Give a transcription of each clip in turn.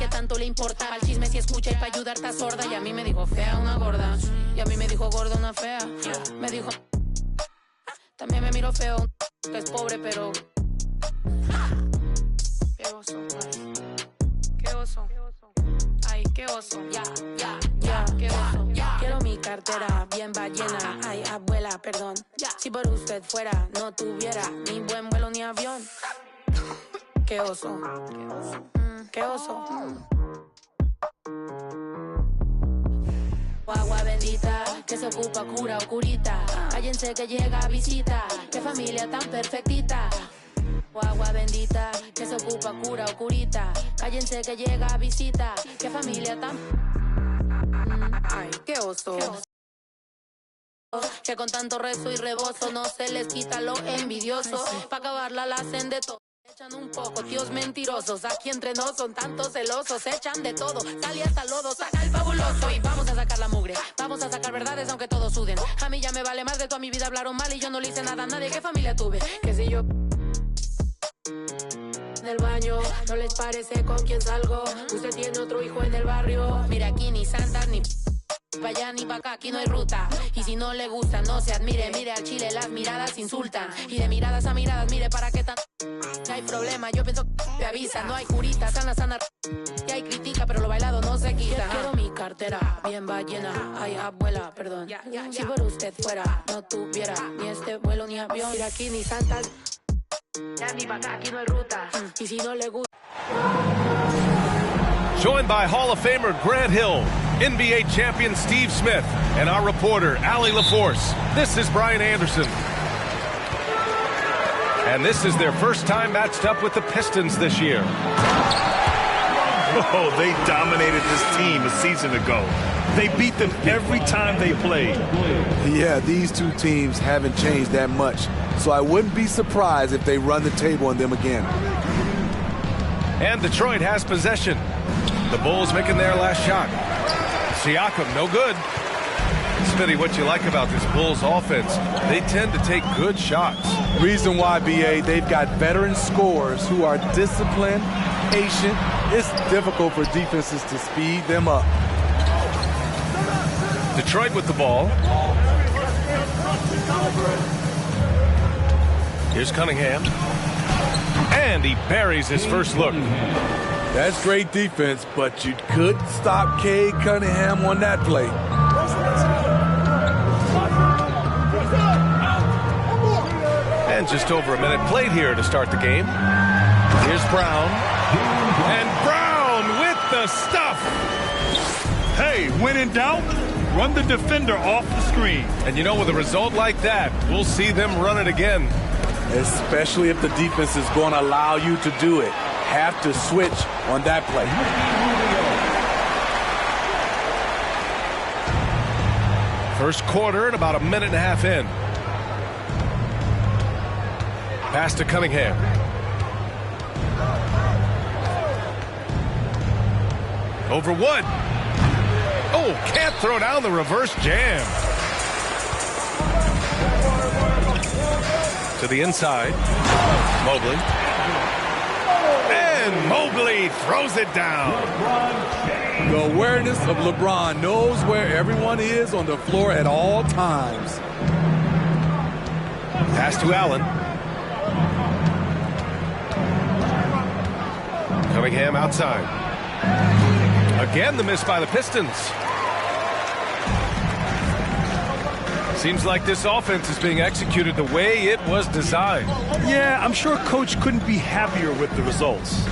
que tanto le importa. Al chisme si escucha y para ayudar está sorda. Y a mí me dijo fea una gorda. Y a mí me dijo gorda una fea. Me dijo... También me miró feo, que es pobre, pero... Qué oso, ay. Qué oso. Ay, qué oso. Ya, qué oso. Quiero mi cartera bien ballena. Ay, abuela, perdón. Si por usted fuera, no tuviera ni buen vuelo ni avión. Qué oso. Qué oso. Agua bendita, que se ocupa cura o curita. Cállense que llega a visita. Qué familia tan perfectita. Agua bendita, que se ocupa cura o curita. Cállense que llega a visita. Qué familia tan... Ay, qué oso. Que con tanto rezo y rebozo no se les quita lo envidioso. Pa' acabarla la hacen de todo. Echan un poco, tíos mentirosos. Aquí entre nos son tantos celosos. Echan de todo, sale hasta lodo. Saca el fabuloso y vamos a sacar la mugre. Vamos a sacar verdades aunque todos suden. A mí ya me vale más de toda mi vida hablaron mal y yo no le hice nada a nadie. ¿Qué familia tuve? Que si yo... En el baño, ¿no les parece con quién salgo? Usted tiene otro hijo en el barrio. Mira aquí ni santas ni... Pa' allá ni pa' acá, aquí no hay ruta. Y si no le gusta, no se admire. Mire al chile, las miradas insultan. Y de miradas a miradas, mire para qué tan... No hay problema, yo pienso que te avisa. No hay curita, sana. Y hay crítica, pero lo bailado no se quita. Quiero mi cartera bien ballena. Ay, abuela, perdón. Si por usted fuera, no tuviera ni este vuelo ni avión. Mira aquí ni santas. Ya ni pa' acá, aquí no hay ruta. Y si no le gusta... Joined by Hall of Famer Grant Hill, NBA champion Steve Smith, and our reporter, Allie LaForce. This is Brian Anderson. And this is their first time matched up with the Pistons this year. Oh, they dominated this team a season ago. They beat them every time they played. Yeah, these two teams haven't changed that much, so I wouldn't be surprised if they run the table on them again. And Detroit has possession. The Bulls making their last shot. Siakam, no good. Smitty, what you like about this Bulls offense? They tend to take good shots. Reason why, BA, they've got veteran scorers who are disciplined, patient. It's difficult for defenses to speed them up. Detroit with the ball. Here's Cunningham. And he buries his first look. That's great defense, but you could stop Cade Cunningham on that play. And just over a minute played here to start the game. Here's Brown. And Brown with the stuff. Hey, when in doubt, run the defender off the screen. And you know, with a result like that, we'll see them run it again. Especially if the defense is going to allow you to do it. Have to switch on that play. First quarter and about a minute and a half in. Pass to Cunningham. Over Wood. Oh, can't throw down the reverse jam. To the inside. Mobley. And Mobley throws it down. The awareness of LeBron, knows where everyone is on the floor at all times. Pass to Allen. Cunningham outside. Again, the miss by the Pistons. Seems like this offense is being executed the way it was designed. Yeah, I'm sure Coach couldn't be happier with the results.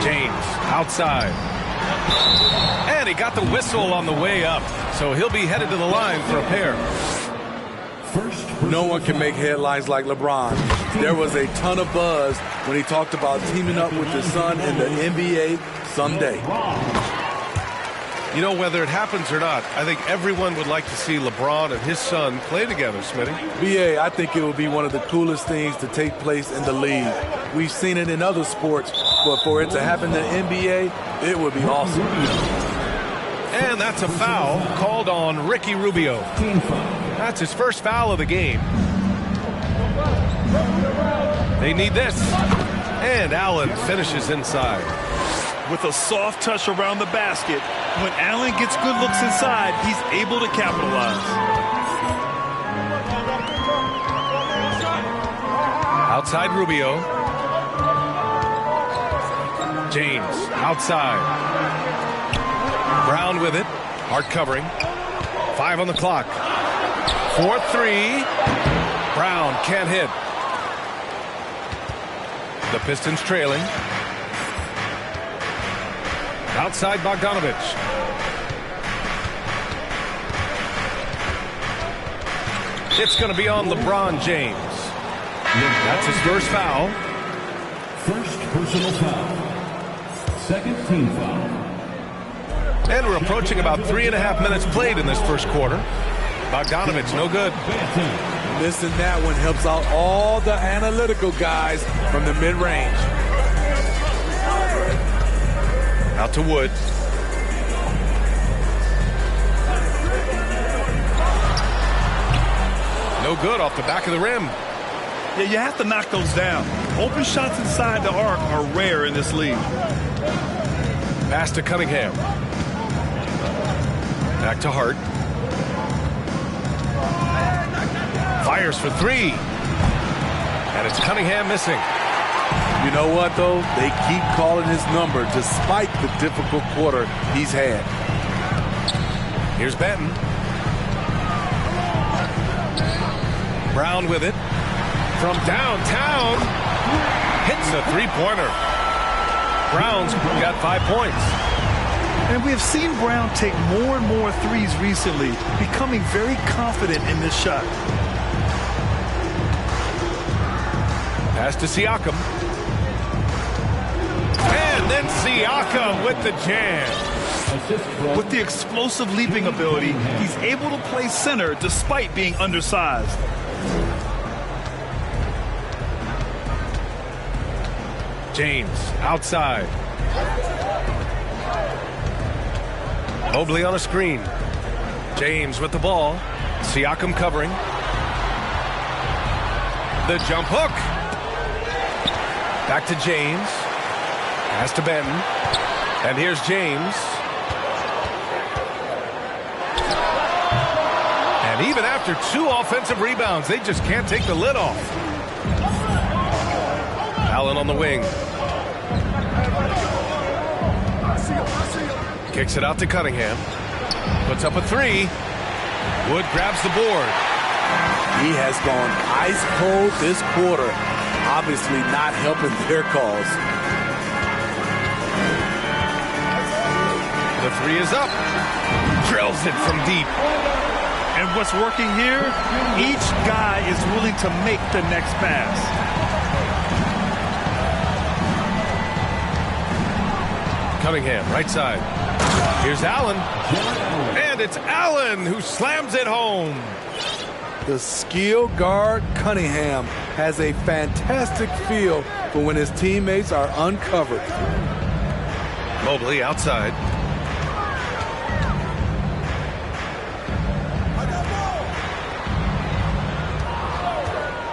James outside. And he got the whistle on the way up, so he'll be headed to the line for a pair. No one can make headlines like LeBron. There was a ton of buzz when he talked about teaming up with his son in the NBA someday. You know, whether it happens or not, I think everyone would like to see LeBron and his son play together, Smitty. BA, I think it would be one of the coolest things to take place in the league. We've seen it in other sports, but for it to happen in the NBA, it would be awesome. And that's a foul called on Ricky Rubio. That's his first foul of the game. They need this. And Allen finishes inside. With a soft touch around the basket, when Allen gets good looks inside, he's able to capitalize. Outside Rubio. James outside. Brown with it. Hard covering. 5 on the clock. 4-3. Brown can't hit. The Pistons trailing. Outside Bogdanovich. It's going to be on LeBron James. That's his first foul. First personal foul. Second team foul. And we're approaching about 3.5 minutes played in this first quarter. Bogdanovich, no good. Missing that one helps out all the analytical guys from the mid-range. Out to Wood. No good off the back of the rim. Yeah, you have to knock those down. Open shots inside the arc are rare in this league. Pass to Cunningham. Back to Hart. Fires for 3. And it's Cunningham missing. You know what, though? They keep calling his number despite the difficult quarter he's had. Here's Benton. Brown with it. From downtown. Hits a three-pointer. Brown's got 5 points. And we have seen Brown take more and more threes recently, becoming very confident in this shot. Pass to Siakam. And then Siakam with the jam. With the explosive leaping ability, he's able to play center despite being undersized. James outside. Mobley on a screen. James with the ball. Siakam covering. The jump hook. Back to James. Pass to Benton. And here's James. And even after 2 offensive rebounds, they just can't take the lid off. Allen on the wing. Kicks it out to Cunningham. Puts up a 3. Wood grabs the board. He has gone ice cold this quarter. Obviously not helping their cause. The 3 is up. Drills it from deep. And what's working here? Each guy is willing to make the next pass. Cunningham, right side. Here's Allen. And it's Allen who slams it home. The skill guard Cunningham has a fantastic feel for when his teammates are uncovered. Mobley outside.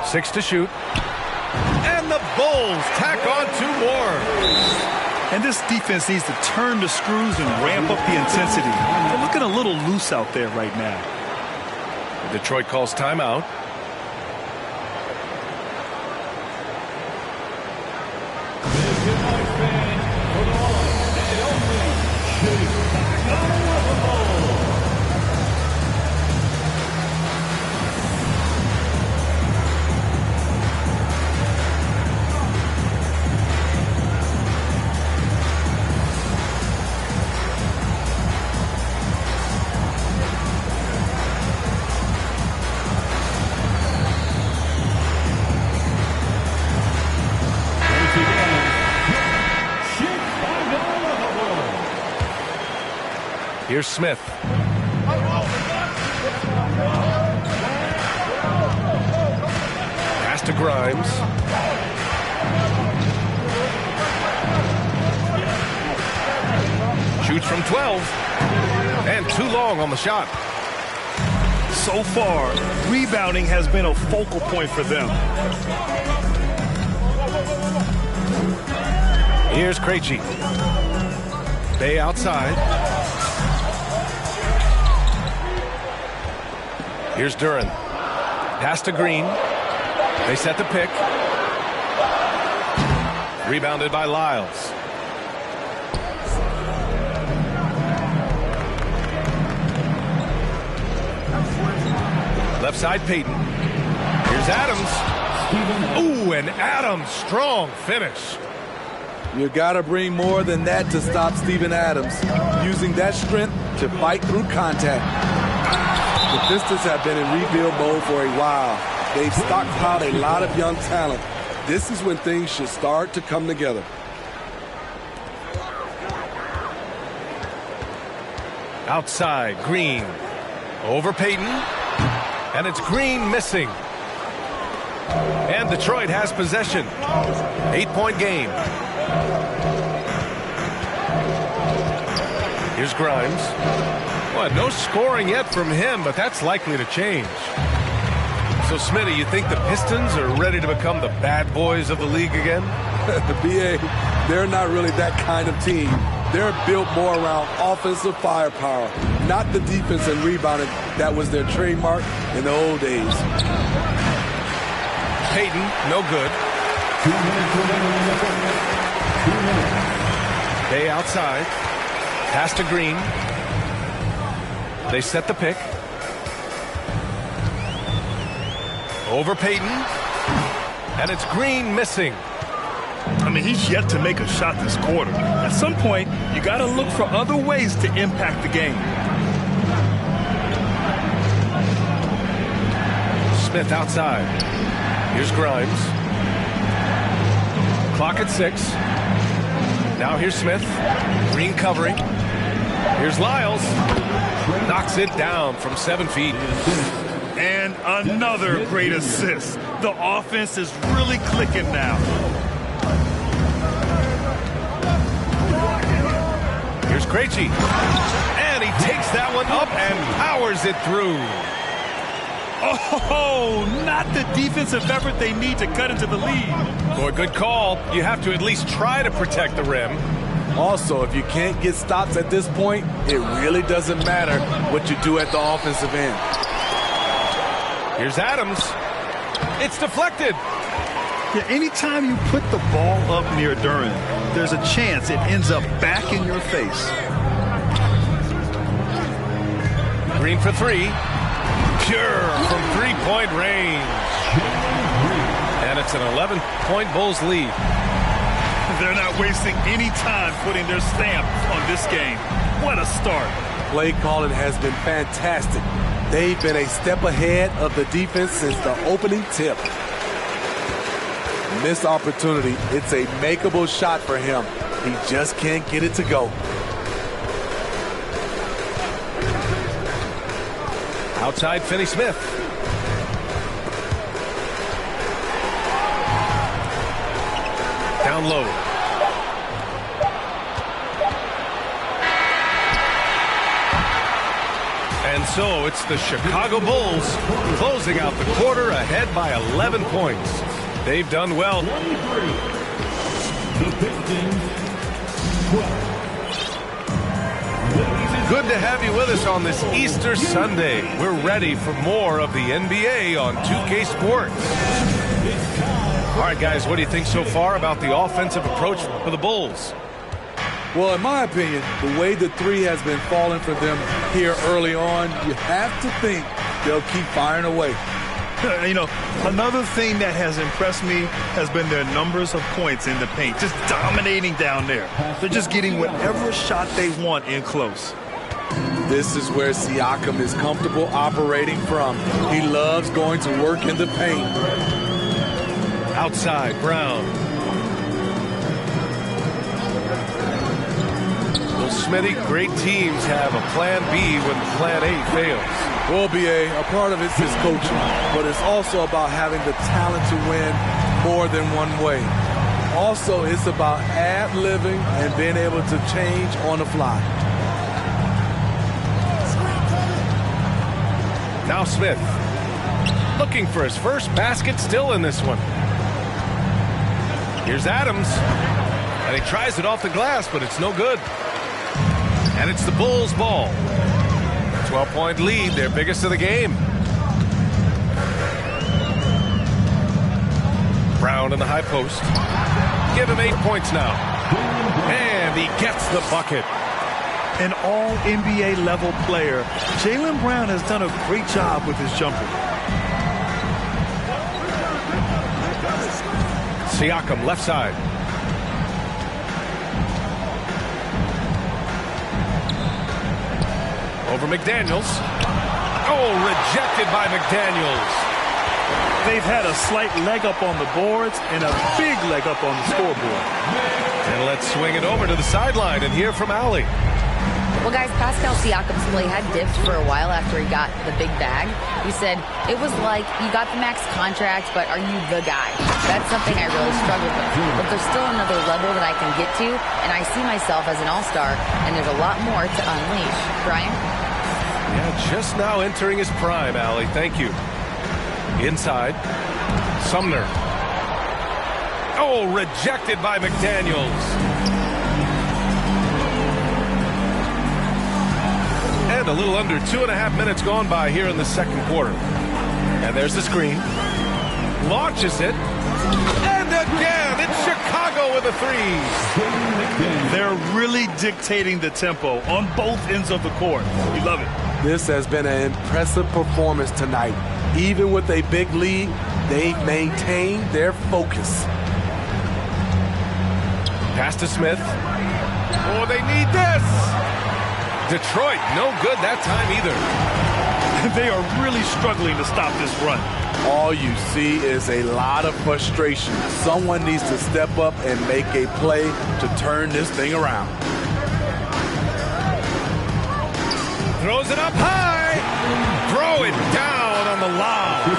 Six to shoot. And the Bulls tack on 2 more. And this defense needs to turn the screws and ramp up the intensity. They're looking a little loose out there right now. Detroit calls timeout. Here's Smith. Pass to Grimes. Shoots from 12. And too long on the shot. So far, rebounding has been a focal point for them. Here's Krejci. Bay outside. Here's Duran. Pass to Green. They set the pick. Rebounded by Lyles. Left side, Payton. Here's Adams. Ooh, and Adams, strong finish. You gotta bring more than that to stop Steven Adams, using that strength to fight through contact. The Pistons have been in rebuild mode for a while. They've stockpiled a lot of young talent. This is when things should start to come together. Outside, Green. Over Payton. And it's Green missing. And Detroit has possession. 8-point game. Here's Grimes. Well, no scoring yet from him, but that's likely to change. So, Smitty, you think the Pistons are ready to become the bad boys of the league again? The BA, they're not really that kind of team. They're built more around offensive firepower, not the defense and rebounding that was their trademark in the old days. Payton, no good. 2 minutes remaining. 2 minutes. Bay outside. Pass to Green. They set the pick. Over Payton. And it's Green missing. I mean, he's yet to make a shot this quarter. At some point, you got to look for other ways to impact the game. Smith outside. Here's Grimes. Clock at 6. Now here's Smith. Green covering. Here's Lyles. Knocks it down from 7 feet. And another great assist. The offense is really clicking now. Here's Krejci. And he takes that one up and powers it through. Oh, not the defensive effort they need to cut into the lead. Boy, good call. You have to at least try to protect the rim. Also, if you can't get stops at this point, it really doesn't matter what you do at the offensive end. Here's Adams. It's deflected. Yeah, anytime you put the ball up near Duran, there's a chance it ends up back in your face. Green for 3. Pure from 3-point range. And it's an 11-point Bulls lead. They're not wasting any time putting their stamp on this game. What a start. Play calling has been fantastic. They've been a step ahead of the defense since the opening tip. Missed opportunity. It's a makeable shot for him. He just can't get it to go. Outside, Finney-Smith. Down low. And so it's the Chicago Bulls closing out the quarter ahead by 11 points. They've done well. The Pistons 12. Good to have you with us on this Easter Sunday. We're ready for more of the NBA on 2K Sports. All right, guys, what do you think so far about the offensive approach for the Bulls? Well, in my opinion, the way the three has been falling for them here early on, you have to think they'll keep firing away. You know, another thing that has impressed me has been their numbers of points in the paint, just dominating down there. They're just getting whatever shot they want in close. This is where Siakam is comfortable operating from. He loves going to work in the paint. Outside, Brown. Well, Smitty, great teams have a plan B when plan A fails. Well, BA, a part of it is coaching, but it's also about having the talent to win more than one way. Also, it's about ad-libbing and being able to change on the fly. Now Smith, looking for his first basket, still in this one. Here's Adams, and he tries it off the glass, but it's no good. And it's the Bulls' ball. 12-point lead, their biggest of the game. Brown in the high post. Give him 8 points now. And he gets the bucket. An all-NBA level player, Jaylen Brown has done a great job with his jumper. Siakam, left side. Over McDaniels. Oh, rejected by McDaniels. They've had a slight leg up on the boards and a big leg up on the scoreboard. And let's swing it over to the sideline and hear from Allie. Well, guys, Pascal Siakam's play had dipped for a while after he got the big bag. He said, it was like, you got the max contract, but are you the guy? That's something I really struggled with. But there's still another level that I can get to, and I see myself as an all-star, and there's a lot more to unleash. Brian? Yeah, just now entering his prime, Allie. Thank you. Inside. Sumner. Oh, rejected by McDaniels. And a little under 2.5 minutes gone by here in the second quarter. And there's the screen. Launches it. And again, it's Chicago with a three. They're really dictating the tempo on both ends of the court. You love it. This has been an impressive performance tonight. Even with a big lead, they've maintained their focus. Pass to Smith. Oh, they need this. Detroit, no good that time either. They are really struggling to stop this run. All you see is a lot of frustration. Someone needs to step up and make a play to turn this thing around. Throws it up high. Throw it down on the lob.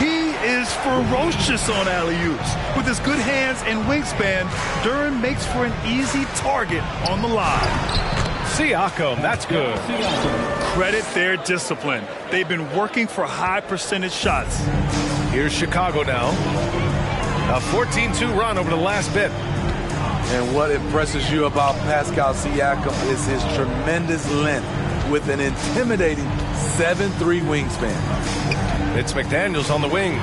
He is ferocious on alley-oops. With his good hands and wingspan, Duran makes for an easy target on the lob. Siakam, that's good. Credit their discipline. They've been working for high percentage shots. Here's Chicago now. A 14-2 run over the last bit. And what impresses you about Pascal Siakam is his tremendous length with an intimidating 7'3" wingspan. It's McDaniels on the wing.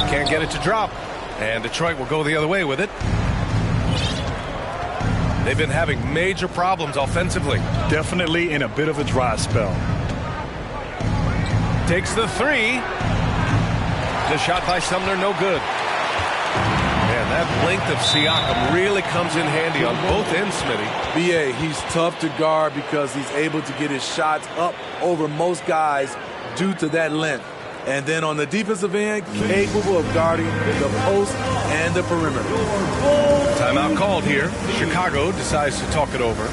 Can't get it to drop. And Detroit will go the other way with it. They've been having major problems offensively. Definitely in a bit of a dry spell. Takes the three. The shot by Sumner, no good. Man, that length of Siakam really comes in handy on both ends, Smitty. B.A., he's tough to guard because he's able to get his shots up over most guys due to that length. And then on the defensive end, capable of guarding the post and the perimeter. Timeout called here. Chicago decides to talk it over.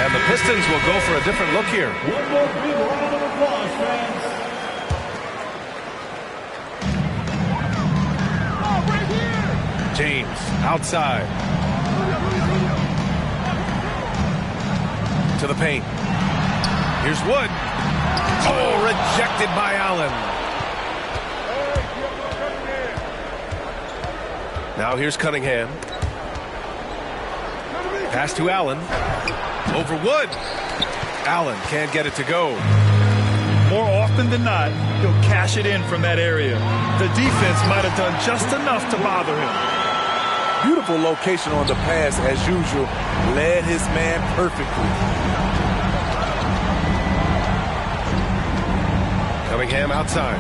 And the Pistons will go for a different look here. One more big round of applause, fans. James outside. To the paint. Here's Wood. Oh, rejected by Allen. Now here's Cunningham. Pass to Allen. Over Wood. Allen can't get it to go. More often than not, he'll cash it in from that area. The defense might have done just enough to bother him. Beautiful location on the pass as usual. Led his man perfectly. Cunningham outside.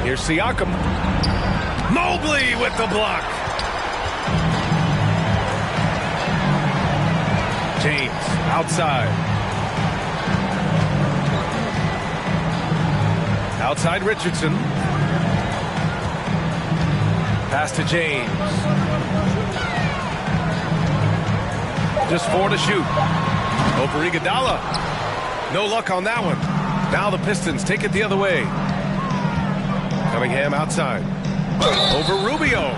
Here's Siakam. Mobley with the block. James outside. Outside Richardson. Pass to James. Just 4 to shoot. Over Iguodala. No luck on that one. Now the Pistons take it the other way. Cunningham outside. Over Rubio.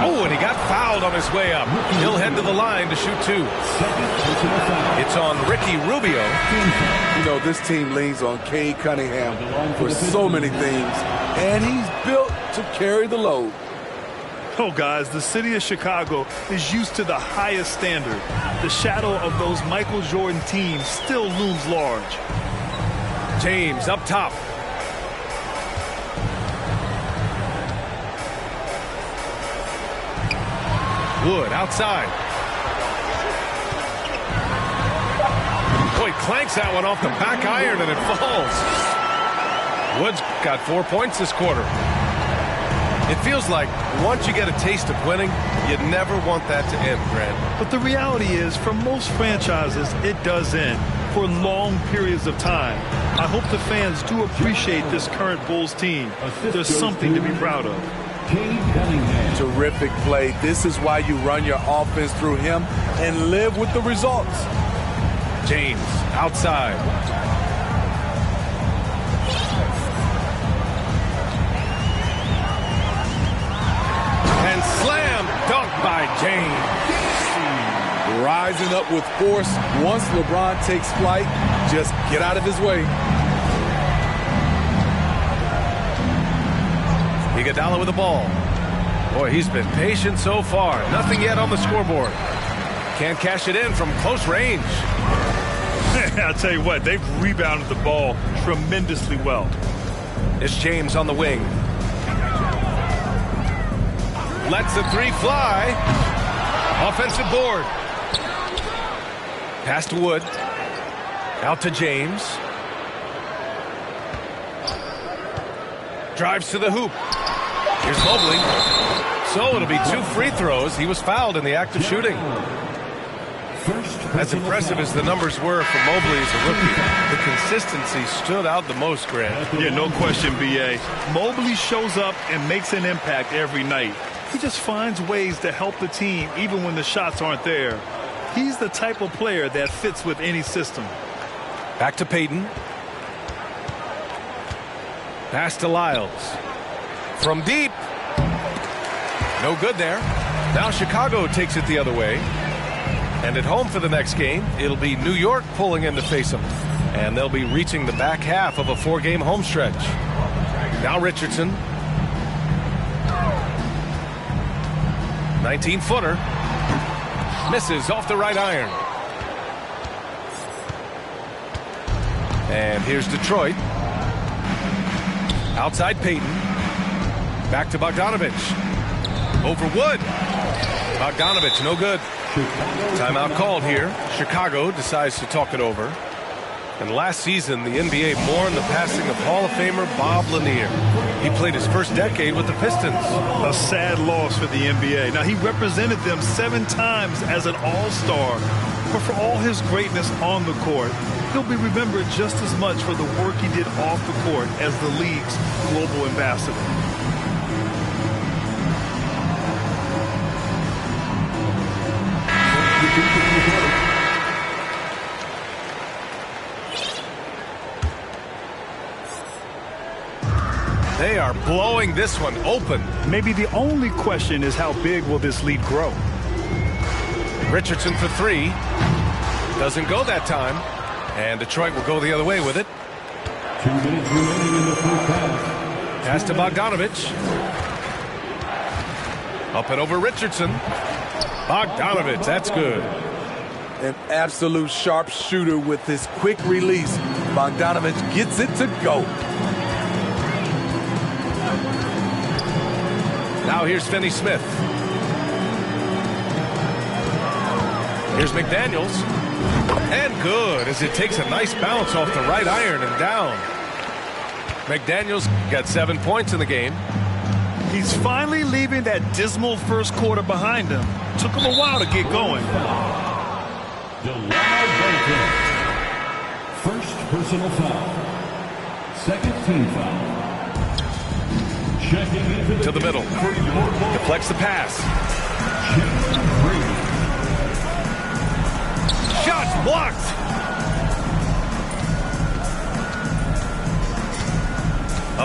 Oh, and he got fouled on his way up. He'll head to the line to shoot 2. It's on Ricky Rubio. You know, this team leans on Cade Cunningham for so many things, and he's built to carry the load. Oh, guys, the city of Chicago is used to the highest standard. The shadow of those Michael Jordan teams still looms large. James up top. Wood outside. Boy, clanks that one off the back iron and it falls. Wood's got 4 points this quarter. It feels like once you get a taste of winning, you never want that to end, Grant. But the reality is, for most franchises, it does end for long periods of time. I hope the fans do appreciate this current Bulls team. There's something to be proud of. Terrific play. This is why you run your offense through him and live with the results. James outside. And slam dunk by James. Rising up with force. Once LeBron takes flight, just get out of his way. Iguodala with the ball. Boy, he's been patient so far. Nothing yet on the scoreboard. Can't cash it in from close range. I'll tell you what, they've rebounded the ball tremendously well. It's James on the wing. Lets the 3 fly. Offensive board. Pass to Wood. Out to James. Drives to the hoop. Here's Mobley. So it'll be 2 free throws. He was fouled in the act of shooting. As impressive as the numbers were for Mobley as a rookie, the consistency stood out the most, Grant. Yeah, no question, B.A. Mobley shows up and makes an impact every night. He just finds ways to help the team even when the shots aren't there. He's the type of player that fits with any system. Back to Payton. Pass to Lyles. From deep. No good there. Now Chicago takes it the other way. And at home for the next game, it'll be New York pulling in to face them. And they'll be reaching the back half of a 4-game home stretch. Now Richardson. 19-footer. Misses off the right iron. And here's Detroit. Outside Payton. Back to Bogdanovich. Over Wood. Bogdanovich, no good. Timeout called here. Chicago decides to talk it over. And last season, the NBA mourned the passing of Hall of Famer Bob Lanier. He played his first decade with the Pistons. A sad loss for the NBA. Now, he represented them 7 times as an all-star. But for all his greatness on the court, he'll be remembered just as much for the work he did off the court as the league's global ambassador. They are blowing this one open. Maybe the only question is how big will this lead grow? Richardson for 3. Doesn't go that time. And Detroit will go the other way with it. 2 minutes remaining in the first half. Pass to Bogdanovich. Up and over Richardson. Bogdanovich, that's good. An absolute sharpshooter with his quick release. Bogdanovich gets it to go. Now here's Finney-Smith. Here's McDaniels. And good, as it takes a nice bounce off the right iron and down. McDaniels got 7 points in the game. He's finally leaving that dismal first quarter behind him. Took him a while to get going. First personal foul. Second team foul. To the middle. Deflects the pass. Shots blocked.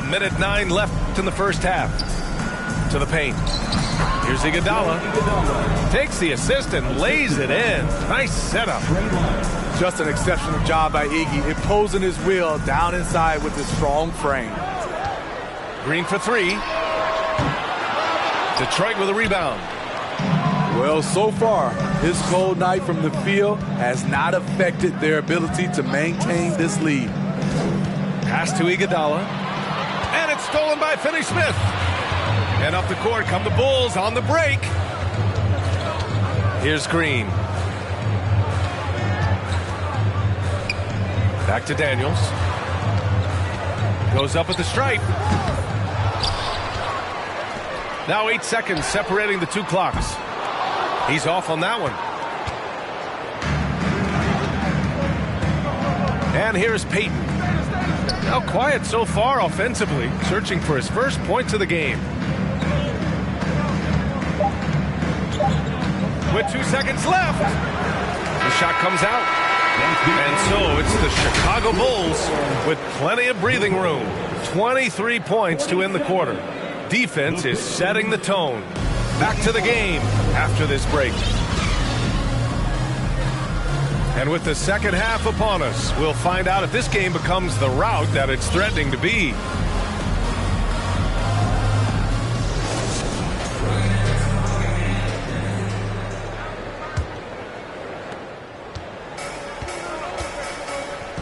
1:09 left in the first half. To the paint. Here's Iguodala. Takes the assist and lays it in. Nice setup. Just an exceptional job by Iggy, imposing his will down inside with his strong frame. Green for three. Detroit with a rebound. Well, so far, his cold night from the field has not affected their ability to maintain this lead. Pass to Iguodala. And it's stolen by Finney-Smith. And up the court come the Bulls on the break. Here's Green. Back to Daniels. Goes up at the stripe. Now 8 seconds separating the two clocks. He's off on that one. And here's Payton. Now quiet so far offensively, searching for his first points of the game. With 2 seconds left, the shot comes out. And so it's the Chicago Bulls with plenty of breathing room. 23 points to end the quarter. Defense is setting the tone. Back to the game after this break. And with the second half upon us, we'll find out if this game becomes the rout that it's threatening to be.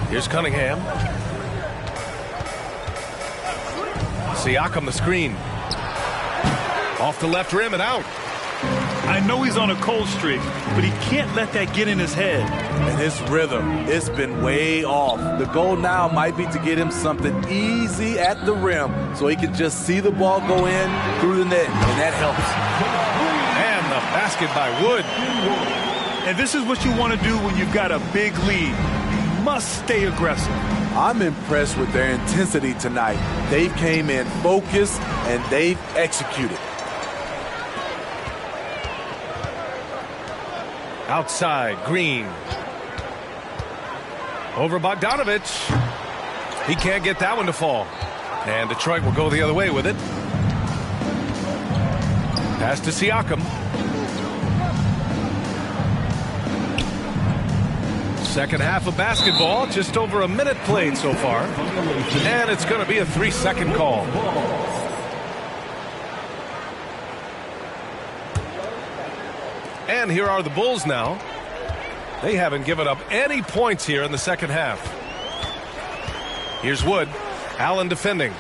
Here's Cunningham. Siakam the screen. Off the left rim and out. I know he's on a cold streak, but he can't let that get in his head. And his rhythm, it's been way off. The goal now might be to get him something easy at the rim so he can just see the ball go in through the net, and that helps. And the basket by Wood. And this is what you want to do when you've got a big lead. You must stay aggressive. I'm impressed with their intensity tonight. They came in focused, and they've executed. Outside, Green. Over Bogdanovich. He can't get that one to fall. And Detroit will go the other way with it. Pass to Siakam. Second half of basketball, just over a minute played so far. And it's going to be a 3-second call. And here are the Bulls now. They haven't given up any points here in the second half. Here's Wood. Allen defending.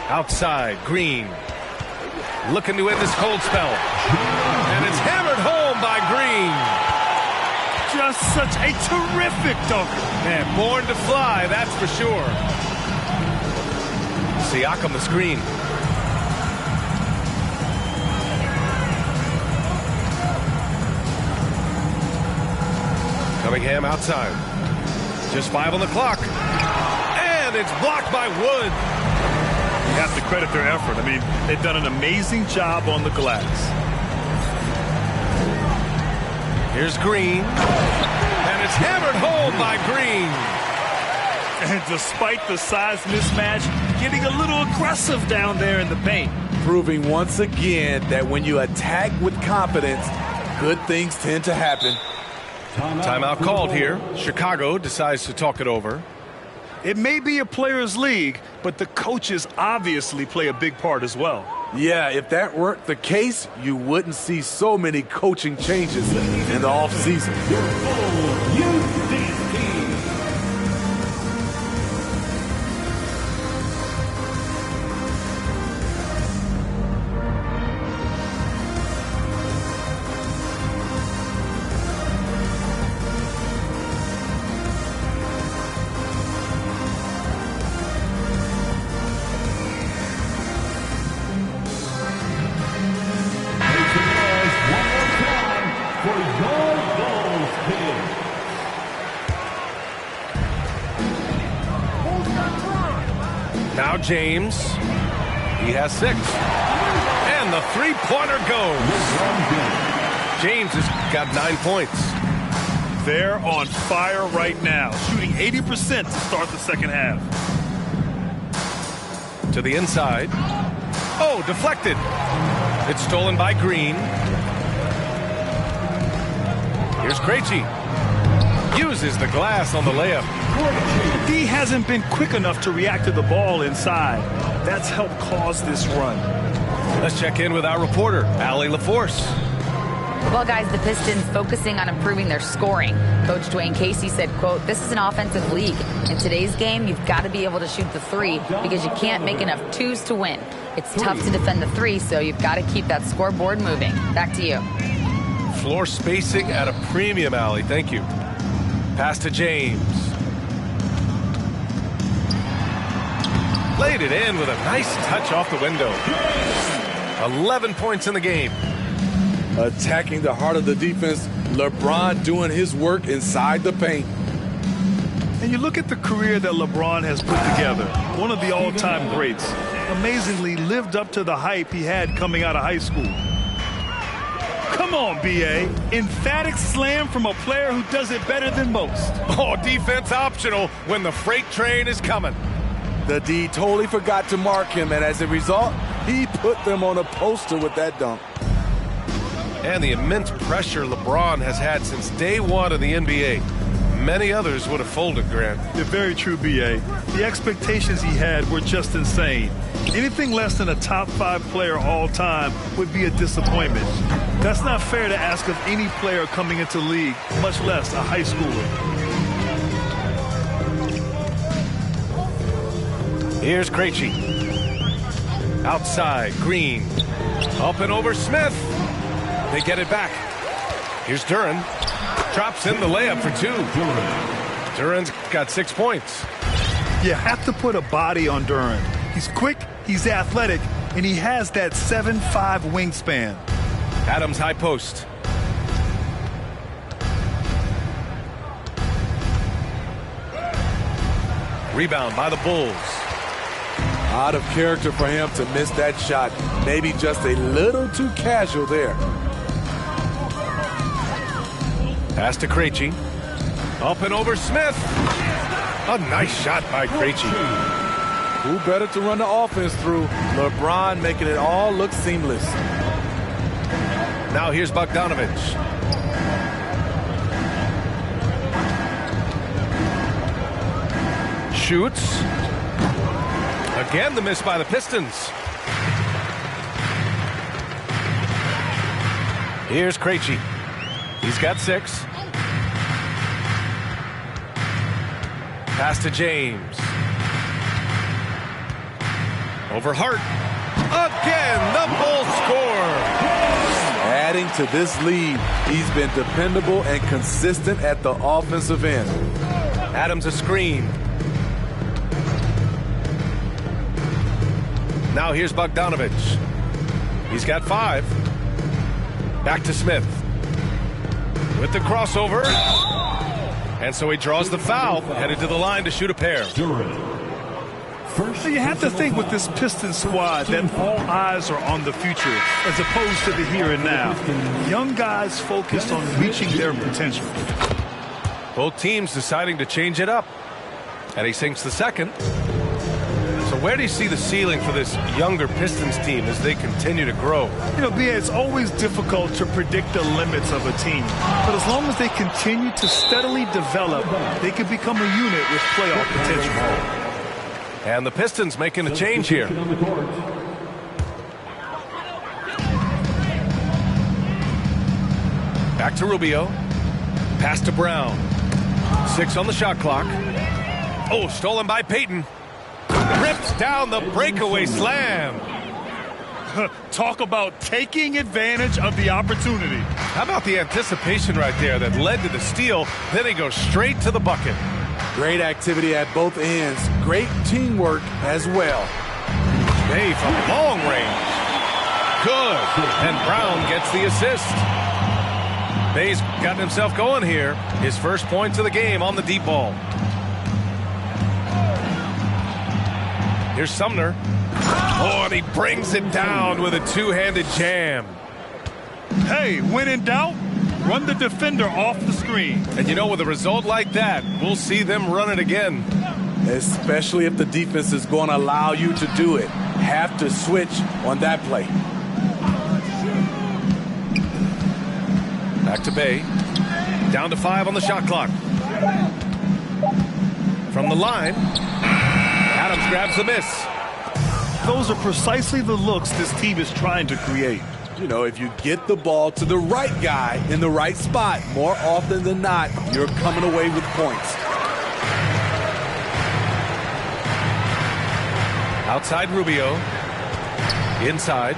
Outside, Green. Looking to end this cold spell. And it's hammered home by Green. Just such a terrific dunker. And born to fly, that's for sure. Siakam the screen. Cunningham outside. Just 5 on the clock. And it's blocked by Wood. You have to credit their effort. I mean, they've done an amazing job on the glass. Here's Green. And it's hammered home by Green. And despite the size mismatch, getting a little aggressive down there in the paint. Proving once again that when you attack with confidence, good things tend to happen. Timeout called here. Chicago decides to talk it over. It may be a players' league, but the coaches obviously play a big part as well. Yeah, if that weren't the case, you wouldn't see so many coaching changes in the offseason. Now James. He has 6. And the three-pointer goes. James has got 9 points. They're on fire right now, shooting 80% to start the second half. To the inside. Oh, deflected. It's stolen by Green. Here's Krejci. Uses the glass on the layup. D hasn't been quick enough to react to the ball inside. That's helped cause this run. Let's check in with our reporter, Allie LaForce. Well, guys, the Pistons focusing on improving their scoring. Coach Dwayne Casey said, quote, "This is an offensive league. In today's game, you've got to be able to shoot the three because you can't make enough twos to win. It's tough to defend the three, so you've got to keep that scoreboard moving." Back to you. Floor spacing at a premium, Allie. Thank you. Pass to James. Laid it in with a nice touch off the window. 11 points in the game. Attacking the heart of the defense, LeBron doing his work inside the paint. And you look at the career that LeBron has put together. One of the all-time greats. Amazingly lived up to the hype he had coming out of high school. Come on, B.A. Emphatic slam from a player who does it better than most. Oh, defense optional when the freight train is coming. The D totally forgot to mark him, and as a result, he put them on a poster with that dunk. And the immense pressure LeBron has had since day one of the NBA. Many others would have folded, Grant. You're very true, B.A. The expectations he had were just insane. Anything less than a top 5 player all time would be a disappointment. That's not fair to ask of any player coming into the league, much less a high schooler. Here's Krejci. Outside, Green. Up and over Smith. They get it back. Here's Duren. Drops in the layup for 2. Duren's got 6 points. You have to put a body on Duren. He's quick, he's athletic, and he has that 7'5" wingspan. Adams high post. Rebound by the Bulls. Out of character for him to miss that shot. Maybe just a little too casual there. Pass to Krejci. Up and over Smith. A nice shot by Krejci. Who better to run the offense through? LeBron making it all look seamless. Now here's Bogdanovich. Shoots. Again, the miss by the Pistons. Here's Krejci. He's got 6. Pass to James. Over Hart. Again, the Bulls score. Adding to this lead, he's been dependable and consistent at the offensive end. Adams a screen. Now here's Bogdanovich. He's got 5. Back to Smith. With the crossover. And so he draws the foul, headed to the line to shoot a pair. So you have to think with this Pistons squad that all eyes are on the future as opposed to the here and now. Young guys focused on reaching their potential. Both teams deciding to change it up. And he sinks the second. So where do you see the ceiling for this younger Pistons team as they continue to grow? You know, B.A., it's always difficult to predict the limits of a team. But as long as they continue to steadily develop, they can become a unit with playoff potential. And the Pistons making a change here. Back to Rubio. Pass to Brown. 6 on the shot clock. Oh, stolen by Payton. Rips down the breakaway slam. Talk about taking advantage of the opportunity. How about the anticipation right there that led to the steal? Then he goes straight to the bucket. Great activity at both ends. Great teamwork as well. Bay from long range. Good. And Brown gets the assist. Bay's gotten himself going here. His first points of the game on the deep ball. Here's Sumner. Oh, and he brings it down with a two-handed jam. Hey, when in doubt, run the defender off the screen. And you know, with a result like that, we'll see them run it again. especially if the defense is going to allow you to do it. Have to switch on that play. Back to Bay. Down to 5 on the shot clock. From the line, Adams grabs the miss. Those are precisely the looks this team is trying to create. You know, if you get the ball to the right guy in the right spot, more often than not, you're coming away with points. Outside Rubio. Inside.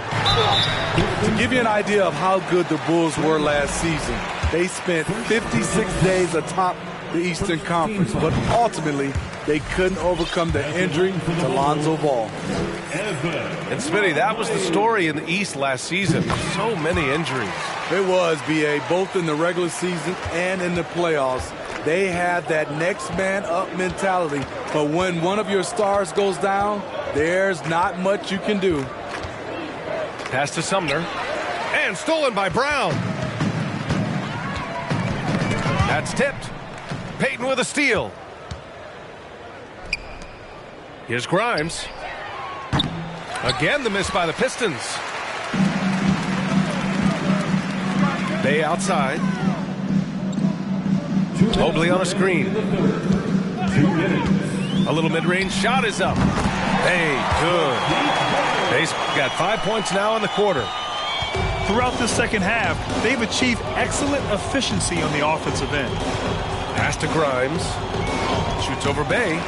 To give you an idea of how good the Bulls were last season, they spent 56 days atop the Eastern Conference, but ultimately they couldn't overcome the injury to Lonzo Ball. And Smitty, that was the story in the East last season. So many injuries. It was, B.A., both in the regular season and in the playoffs. They had that next man up mentality, but when one of your stars goes down, there's not much you can do. Pass to Sumner. And stolen by Brown. That's tipped. Payton with a steal. Here's Grimes. Again, the miss by the Pistons. Bay outside. Mobley on a screen. A little mid-range shot is up. Hey, good. Bay's got 5 points now in the quarter. Throughout the second half, they've achieved excellent efficiency on the offensive end. Pass to Grimes. Shoots over Bay.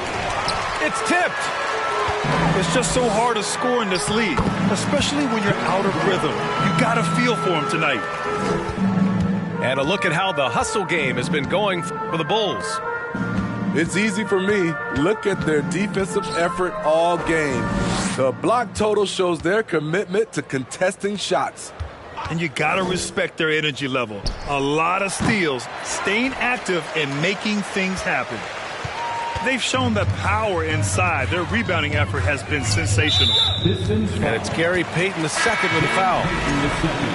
It's tipped. It's just so hard to score in this league, especially when you're out of rhythm. You got to feel for him tonight. And a look at how the hustle game has been going for the Bulls. It's easy for me. Look at their defensive effort all game. The block total shows their commitment to contesting shots. And you got to respect their energy level. A lot of steals, staying active, and making things happen. They've shown that power inside. Their rebounding effort has been sensational. And it's Gary Payton II with a foul.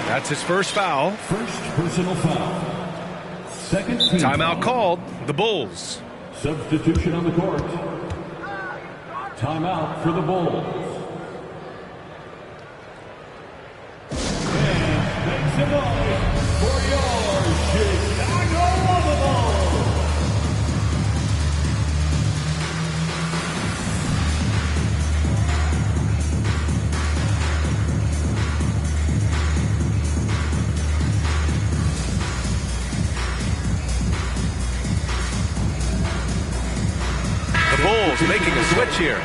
That's his first foul. First personal foul. Second team Timeout foul. called. The Bulls. Substitution on the court. Timeout for the Bulls. And makes it on for your Chicago Bulls. The Bulls making a switch here.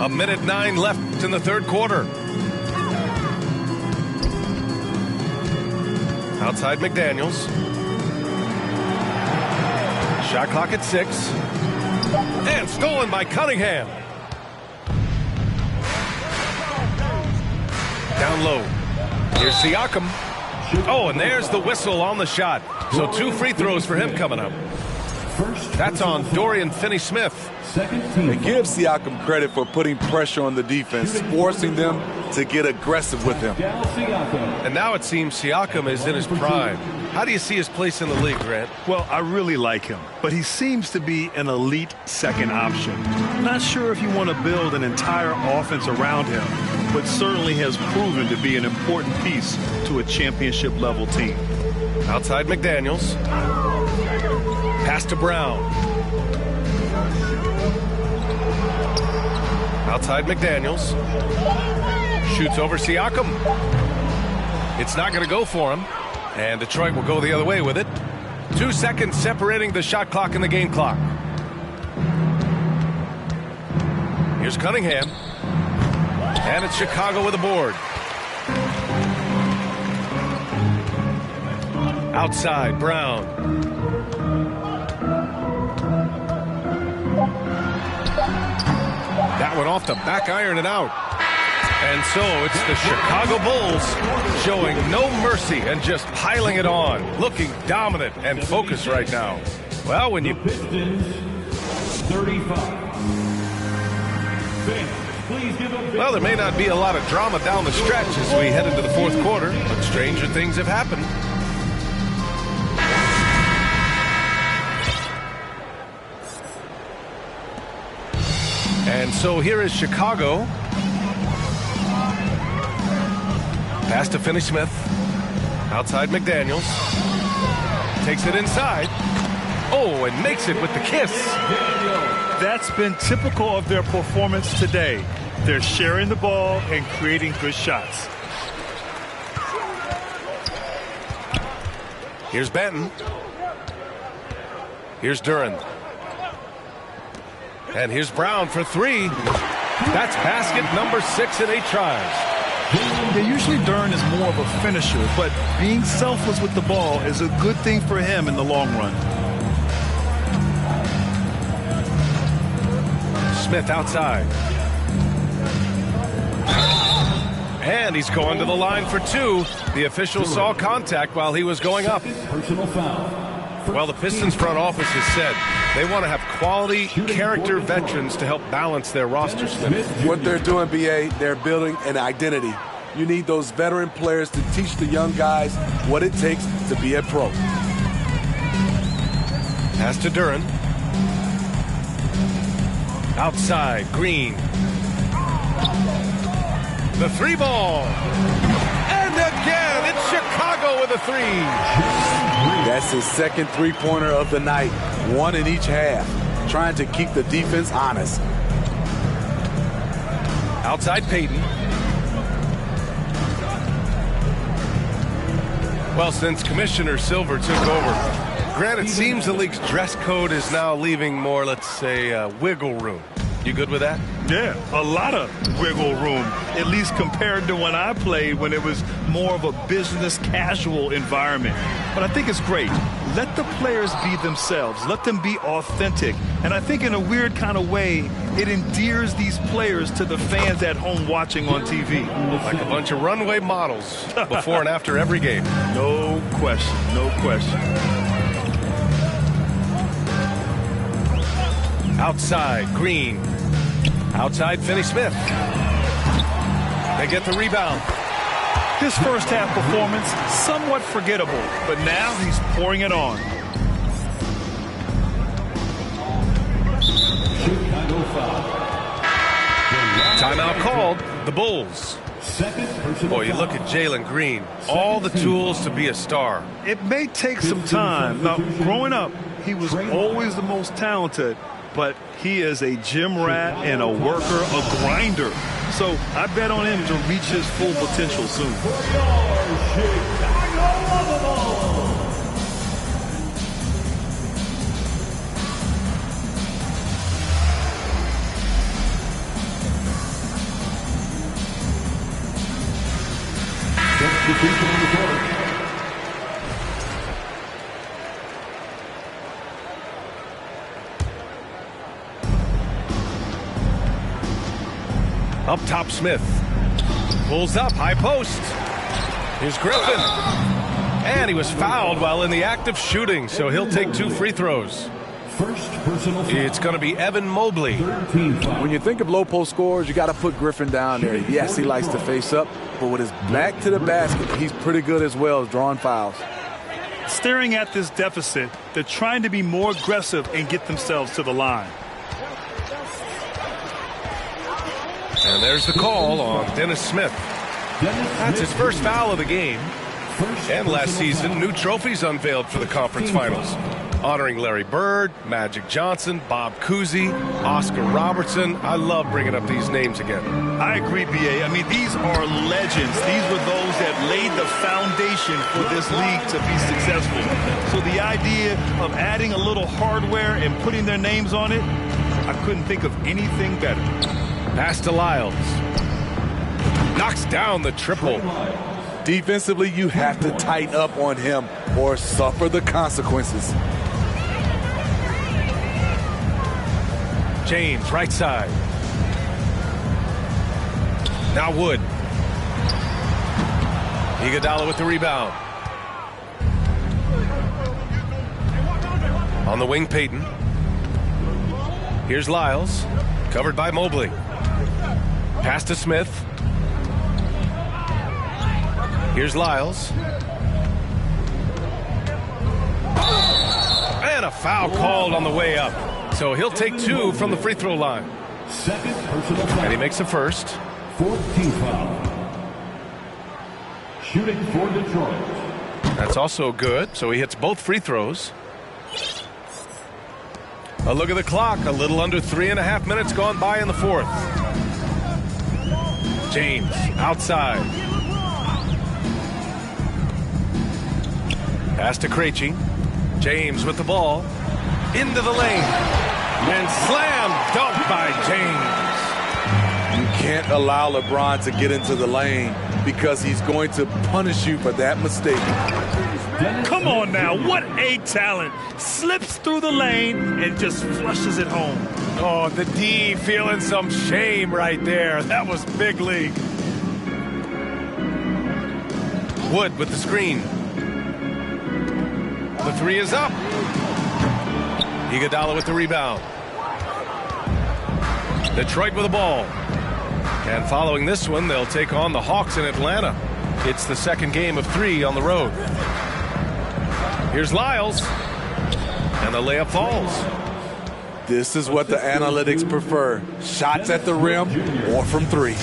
A minute 9 left in the third quarter. Outside McDaniels. Shot clock at 6. And stolen by Cunningham. Down low. Here's Siakam. Oh, and there's the whistle on the shot. So 2 free throws for him coming up. That's on Dorian Finney-Smith. They give Siakam credit for putting pressure on the defense, forcing them to get aggressive with him. And now it seems Siakam is in his prime. How do you see his place in the league, Grant? Well, I really like him, but he seems to be an elite second option. Not sure if you want to build an entire offense around him, but certainly has proven to be an important piece to a championship-level team. Outside McDaniels. Pass to Brown. Outside McDaniels. Shoots over Siakam. It's not going to go for him. And Detroit will go the other way with it. 2 seconds separating the shot clock and the game clock. Here's Cunningham. And it's Chicago with a board. Outside, Brown. That one off the back iron and out. And so it's the Chicago Bulls showing no mercy and just piling it on. Looking dominant and focused right now. Well, when you... Pistons, 35. Well, there may not be a lot of drama down the stretch as we head into the fourth quarter, but stranger things have happened. And so here is Chicago. Pass to Finney Smith. Outside McDaniels. Takes it inside. Oh, and makes it with the kiss. That's been typical of their performance today. They're sharing the ball and creating good shots. Here's Benton. Here's Duran. And here's Brown for three. That's basket number 6 in 8 tries. Yeah, usually Duran is more of a finisher, but being selfless with the ball is a good thing for him in the long run. Smith outside. And he's going to the line for 2. The official saw contact while he was going up. Personal foul. Well, the Pistons front office has said they want to have quality character veterans to help balance their roster. What they're doing, BA, they're building an identity. You need those veteran players to teach the young guys what it takes to be a pro. Pass to Duran. Outside, Green. The 3 ball. And again, it's Chicago with a 3. That's his second 3-pointer of the night. 1 in each half. Trying to keep the defense honest. Outside Payton. Well, since Commissioner Silver took over, granted, it seems the league's dress code is now leaving more, let's say, wiggle room. You good with that? Yeah, a lot of wiggle room, at least compared to when I played, when it was more of a business casual environment. But I think it's great. Let the players be themselves. Let them be authentic. And I think in a weird kind of way, it endears these players to the fans at home watching on TV. Like a bunch of runway models before and after every game. No question, no question. Outside, Green. Outside, Finney Smith. They get the rebound. His first half performance, somewhat forgettable, but now he's pouring it on. Chicago foul. Timeout called. The Bulls. Boy, you look at Jalen Green. All the tools to be a star. It may take some time. Now, growing up, he was always the most talented, but he is a gym rat and a worker, a grinder. So I bet on him to reach his full potential soon. Up top, Smith. Pulls up, high post. Here's Griffin. And he was fouled while in the act of shooting, so he'll take 2 free throws. It's going to be Evan Mobley. When you think of low post scorers, you got to put Griffin down there. Yes, he likes to face up, but with his back to the basket, he's pretty good as well as drawing fouls. Staring at this deficit, they're trying to be more aggressive and get themselves to the line. And there's the call on Dennis Smith. That's his first foul of the game. And last season, new trophies unveiled for the conference finals, honoring Larry Bird, Magic Johnson, Bob Cousy, Oscar Robertson. I love bringing up these names again. I agree, B.A. I mean, these are legends. These were those that laid the foundation for this league to be successful. So the idea of adding a little hardware and putting their names on it, I couldn't think of anything better. Pass to Lyles. Knocks down the triple. Defensively, you have to tighten up on him or suffer the consequences. James, right side. Now Wood. Iguodala with the rebound. On the wing, Payton. Here's Lyles, covered by Mobley. Pass to Smith. Here's Lyles. And a foul called on the way up. So he'll take 2 from the free throw line. Second personal foul. And he makes a first. 4th team foul. Shooting for Detroit. That's also good. So he hits both free throws. A look at the clock. A little under 3.5 minutes gone by in the 4th. James outside. Pass to Krejci. James with the ball. Into the lane. And slam dunk by James. You can't allow LeBron to get into the lane because he's going to punish you for that mistake. Come on now, what a talent. Slips through the lane and just flushes it home. Oh, the D feeling some shame right there. That was big league. Wood with the screen. The 3 is up. Iguodala with the rebound. Detroit with the ball. And following this one, they'll take on the Hawks in Atlanta. It's the second game of 3 on the road. Here's Lyles. And the layup falls. This is what the analytics prefer. Shots at the rim or from 3.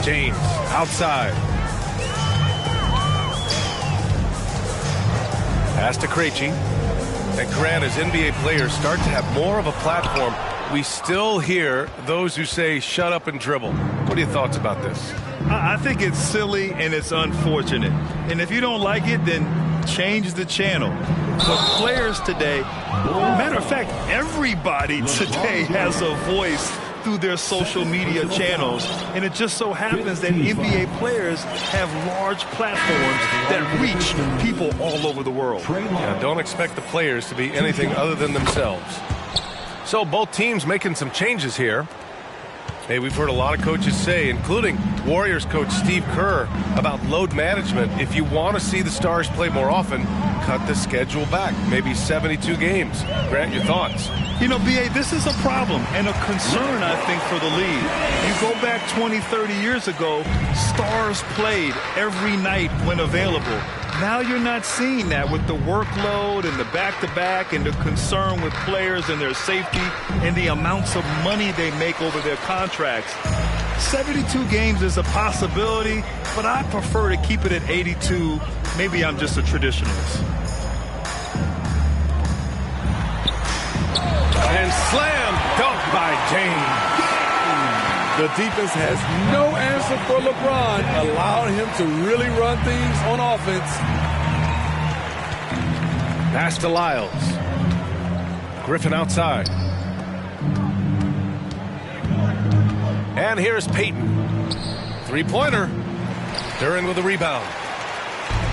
James outside. Pass to Krejci. And Grant, as NBA players start to have more of a platform, we still hear those who say shut up and dribble. What are your thoughts about this? I think it's silly and it's unfortunate. And if you don't like it, then change the channel. But players today, matter of fact, everybody today has a voice through their social media channels. And it just so happens that NBA players have large platforms that reach people all over the world. Yeah, don't expect the players to be anything other than themselves. So both teams making some changes here. Hey, we've heard a lot of coaches say, including Warriors coach Steve Kerr, about load management. If you want to see the Stars play more often, cut the schedule back, maybe 72 games. Grant, your thoughts? You know, B.A., this is a problem and a concern, I think, for the league. You go back 20, 30 years ago, Stars played every night when available. Now you're not seeing that with the workload and the back-to-back and the concern with players and their safety and the amounts of money they make over their contracts. 72 games is a possibility, but I prefer to keep it at 82. Maybe I'm just a traditionalist. And slam dunk by James. The defense has no answer for LeBron, allowing him to really run things on offense. Pass to Lyles. Griffin outside. And here's Payton. Three-pointer. Duren with the rebound.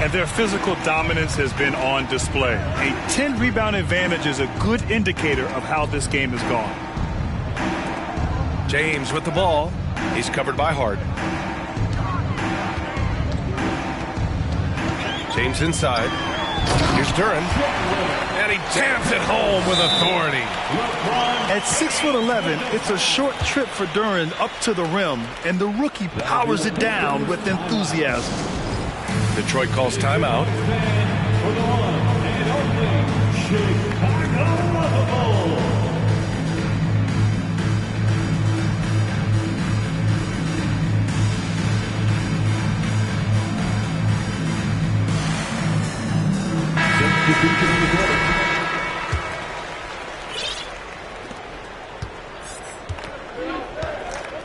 And their physical dominance has been on display. A 10-rebound advantage is a good indicator of how this game has gone. James with the ball. He's covered by Harden. James inside. Here's Duren. And he jams it home with authority. At 6'11", it's a short trip for Duren up to the rim, and the rookie powers it down with enthusiasm. Detroit calls timeout.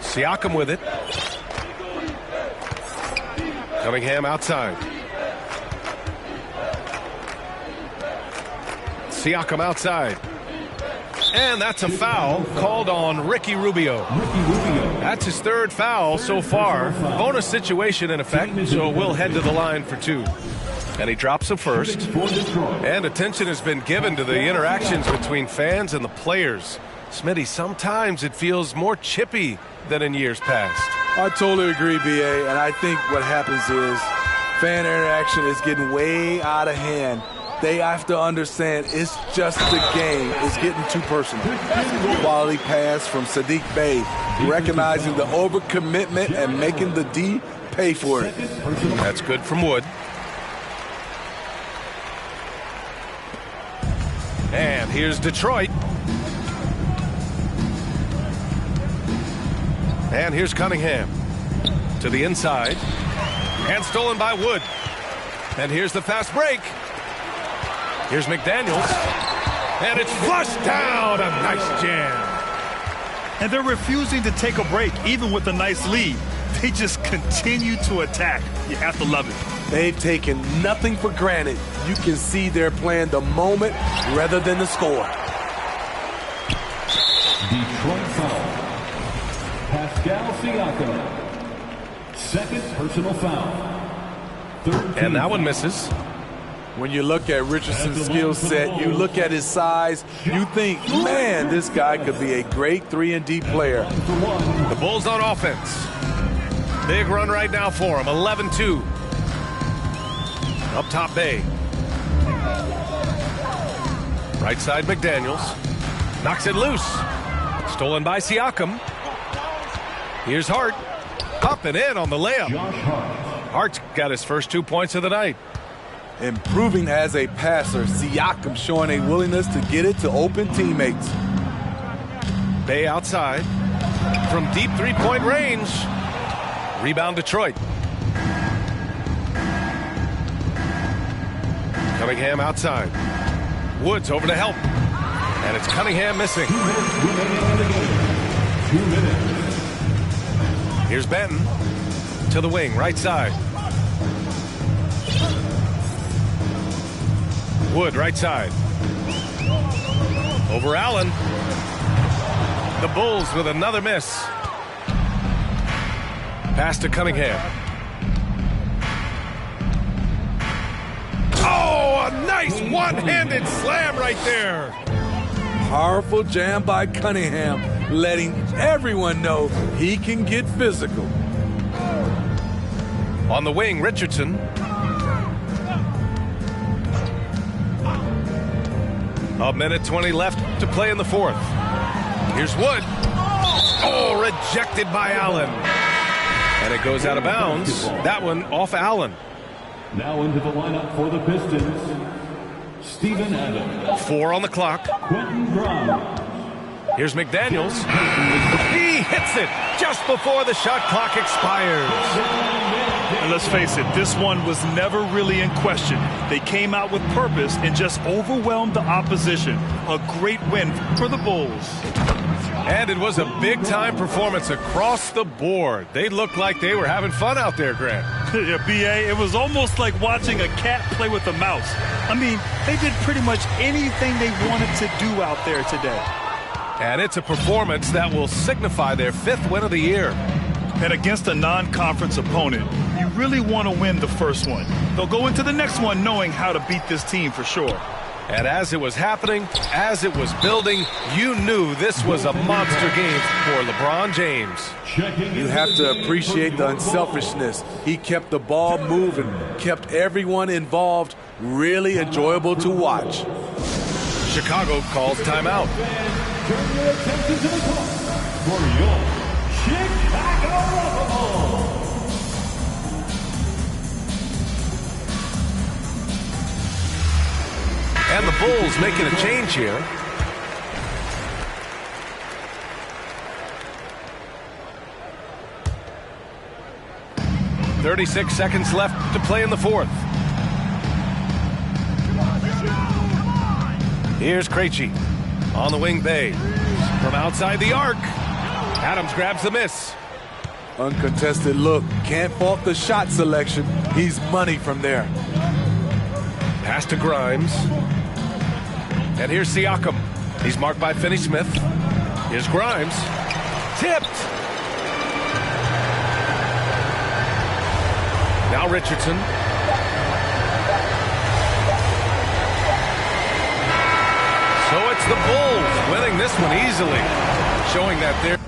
Siakam with it. Cunningham outside. Siakam outside. And that's a foul called on Ricky Rubio. That's his 3rd foul so far. Bonus situation in effect, so we'll head to the line for 2. And he drops the first. And attention has been given to the interactions between fans and the players. Smitty, sometimes it feels more chippy than in years past. I totally agree, B.A., and I think what happens is fan interaction is getting way out of hand. They have to understand it's just the game. It's getting too personal. Quality pass from Sadiq Bey, recognizing the overcommitment and making the D pay for it. That's good from Wood. And here's Detroit. And here's Cunningham to the inside. And stolen by Wood. And here's the fast break. Here's McDaniels. And it's flushed down. A nice jam. And they're refusing to take a break, even with a nice lead. They just continue to attack. You have to love it. They've taken nothing for granted. You can see they're playing the moment rather than the score. Detroit foul. Pascal Siakam. Second personal foul. And that one misses. When you look at Richardson's skill set, you look at his size, you think, man, this guy could be a great 3-and-D player. The Bulls on offense. Big run right now for him, 11-2. Up top, Bay. Right side, McDaniels. Knocks it loose. Stolen by Siakam. Here's Hart. Up and in on the layup. Hart's got his first 2 points of the night. Improving as a passer, Siakam showing a willingness to get it to open teammates. Bay outside. From deep three-point range. Rebound Detroit. Cunningham outside. Woods over to help. And it's Cunningham missing. 2 minutes. Here's Benton to the wing, right side. Wood, right side. Over Allen. The Bulls with another miss. Pass to Cunningham. Oh, a nice one-handed slam right there. Powerful jam by Cunningham, letting everyone know he can get physical. On the wing, Richardson. A minute 20 left to play in the fourth. Here's Wood. Oh, rejected by Allen. And it goes out of bounds. That one off Allen. Now into the lineup for the Pistons. Steven Adams. 4 on the clock. Quentin Grimes. Here's McDaniels. He hits it just before the shot clock expires. And let's face it, this one was never really in question. They came out with purpose and just overwhelmed the opposition. A great win for the Bulls. And it was a big-time performance across the board. They looked like they were having fun out there, Grant. Yeah, B.A., it was almost like watching a cat play with a mouse. I mean, they did pretty much anything they wanted to do out there today. And it's a performance that will signify their 5th win of the year. And against a non-conference opponent, you really want to win the first one. They'll go into the next one knowing how to beat this team for sure. And as it was happening, as it was building, you knew this was a monster game for LeBron James. You have to appreciate the unselfishness. He kept the ball moving, kept everyone involved, really enjoyable to watch. Chicago calls timeout. Turn your attention to the clock for your Chicago Bulls. And the Bulls making a change here. .36 seconds left to play in the fourth. Here's Krejci. On the wing, Bay. From outside the arc. Adams grabs the miss. Uncontested look. Can't fault the shot selection. He's money from there. Pass to Grimes. And here's Siakam. He's marked by Finney-Smith. Here's Grimes. Tipped. Now Richardson. So it's the Bulls winning this one easily, showing that they're